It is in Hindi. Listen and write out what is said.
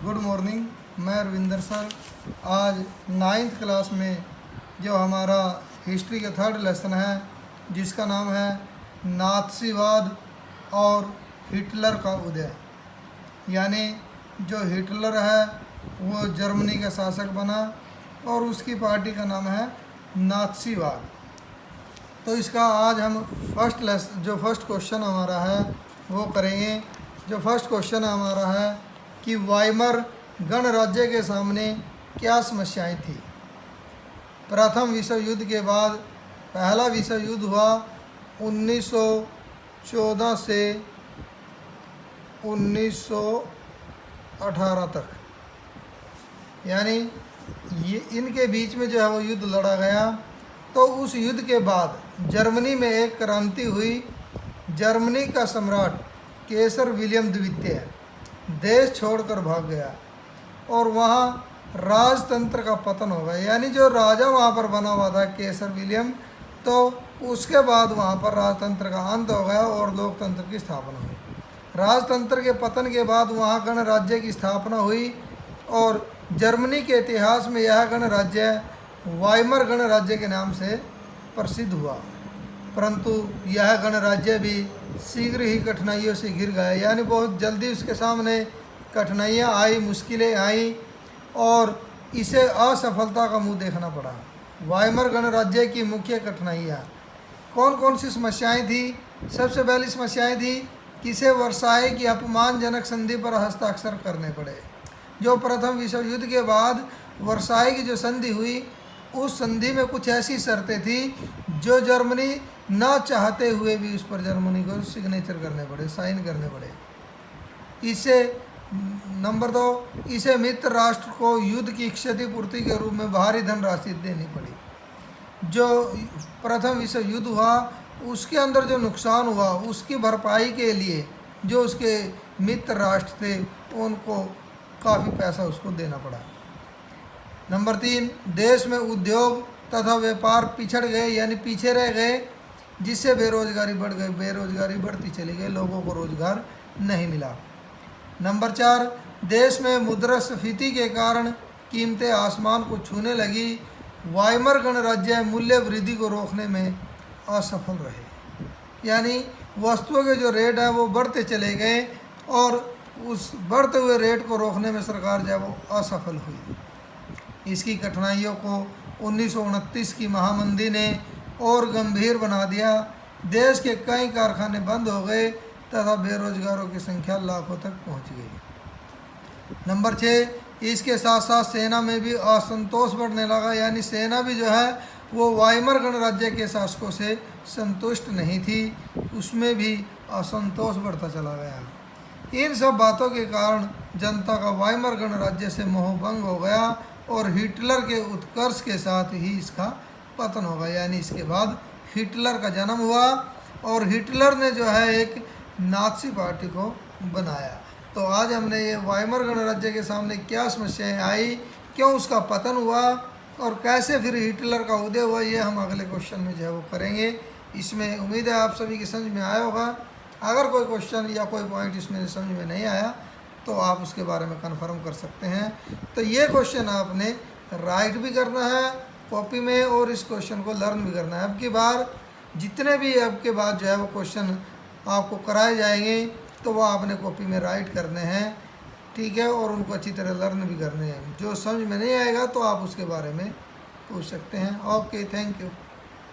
Good morning. मैं रविंदर सर। आज 9th क्लास में जो हमारा हिस्ट्री का 3rd लेसन है जिसका नाम है नात्सीवाद और हिटलर का उदय। यानी जो हिटलर है वो जर्मनी का शासक बना और उसकी पार्टी का नाम है नात्सीवाद। तो इसका आज हम फर्स्ट क्वेश्चन हमारा है वो करेंगे। जो फर्स्ट क्वेश्चन हमारा है कि वाइमर गणराज्य के सामने क्या समस्याएं थी। प्रथम विश्व युद्ध के बाद पहला विश्व युद्ध हुआ 1914 से 1918 तक, यानी ये इनके बीच में जो है वो युद्ध लड़ा गया। तो उस युद्ध के बाद जर्मनी में एक क्रांति हुई। जर्मनी का सम्राट केसर विलियम द्वितीय देश छोड़कर भाग गया और वहाँ राजतंत्र का पतन हो गया। यानी जो राजा वहाँ पर बना हुआ था केसर विलियम, तो उसके बाद वहाँ पर राजतंत्र का अंत हो गया और लोकतंत्र की स्थापना हुई। राजतंत्र के पतन के बाद वहाँ गणराज्य की स्थापना हुई और जर्मनी के इतिहास में यह गणराज्य वाइमर गणराज्य के नाम से प्रसिद्ध हुआ। परंतु यह गणराज्य भी शीघ्र ही कठिनाइयों से घिर गया। यानी बहुत जल्दी उसके सामने कठिनाइयाँ आई, मुश्किलें आई और इसे असफलता का मुंह देखना पड़ा। वाइमर गणराज्य की मुख्य कठिनाइयाँ कौन कौन सी समस्याएं थी। सबसे पहली समस्याएं थी कि इसे वर्साई की अपमानजनक संधि पर हस्ताक्षर करने पड़े। जो प्रथम विश्व युद्ध के बाद वर्साई की जो संधि हुई, उस संधि में कुछ ऐसी शर्तें थी जो जर्मनी ना चाहते हुए भी उस पर जर्मनी को सिग्नेचर करने पड़े, साइन करने पड़े। इसे नंबर 2, इसे मित्र राष्ट्र को युद्ध की क्षतिपूर्ति के रूप में भारी धनराशि देनी पड़ी। जो प्रथम विश्व युद्ध हुआ उसके अंदर जो नुकसान हुआ उसकी भरपाई के लिए जो उसके मित्र राष्ट्र थे उनको काफ़ी पैसा उसको देना पड़ा। नंबर 3, देश में उद्योग तथा व्यापार पिछड़ गए, यानी पीछे रह गए, जिससे बेरोजगारी बढ़ गई। बेरोजगारी बढ़ती चली गई, लोगों को रोजगार नहीं मिला। नंबर 4, देश में मुद्रास्फीति के कारण कीमतें आसमान को छूने लगी। वाइमर गणराज्य मूल्य वृद्धि को रोकने में असफल रहे। यानी वस्तुओं के जो रेट है वो बढ़ते चले गए और उस बढ़ते हुए रेट को रोकने में सरकार जो है वो असफल हुई। इसकी कठिनाइयों को 1929 की महामंदी ने और गंभीर बना दिया। देश के कई कारखाने बंद हो गए तथा बेरोजगारों की संख्या लाखों तक पहुंच गई। नंबर 6, इसके साथ साथ सेना में भी असंतोष बढ़ने लगा। यानी सेना भी जो है वो वाइमर गणराज्य के शासकों से संतुष्ट नहीं थी, उसमें भी असंतोष बढ़ता चला गया। इन सब बातों के कारण जनता का वाइमर गणराज्य से मोहभंग हो गया और हिटलर के उत्कर्ष के साथ ही इसका पतन होगा। यानी इसके बाद हिटलर का जन्म हुआ और हिटलर ने जो है एक नाज़ी पार्टी को बनाया। तो आज हमने ये वाइमर गणराज्य के सामने क्या समस्याएं आई, क्यों उसका पतन हुआ और कैसे फिर हिटलर का उदय हुआ, ये हम अगले क्वेश्चन में जो है वो करेंगे। इसमें उम्मीद है आप सभी की समझ में आया होगा। अगर कोई क्वेश्चन या कोई पॉइंट इसमें समझ में नहीं आया तो आप उसके बारे में कन्फर्म कर सकते हैं। तो ये क्वेश्चन आपने राइट भी करना है कॉपी में और इस क्वेश्चन को लर्न भी करना है। अब की बार जितने भी अब के बाद जो है वो क्वेश्चन आपको कराए जाएंगे तो वो आपने कॉपी में राइट करने हैं, ठीक है, और उनको अच्छी तरह लर्न भी करने हैं। जो समझ में नहीं आएगा तो आप उसके बारे में पूछ सकते हैं। Okay, thank you.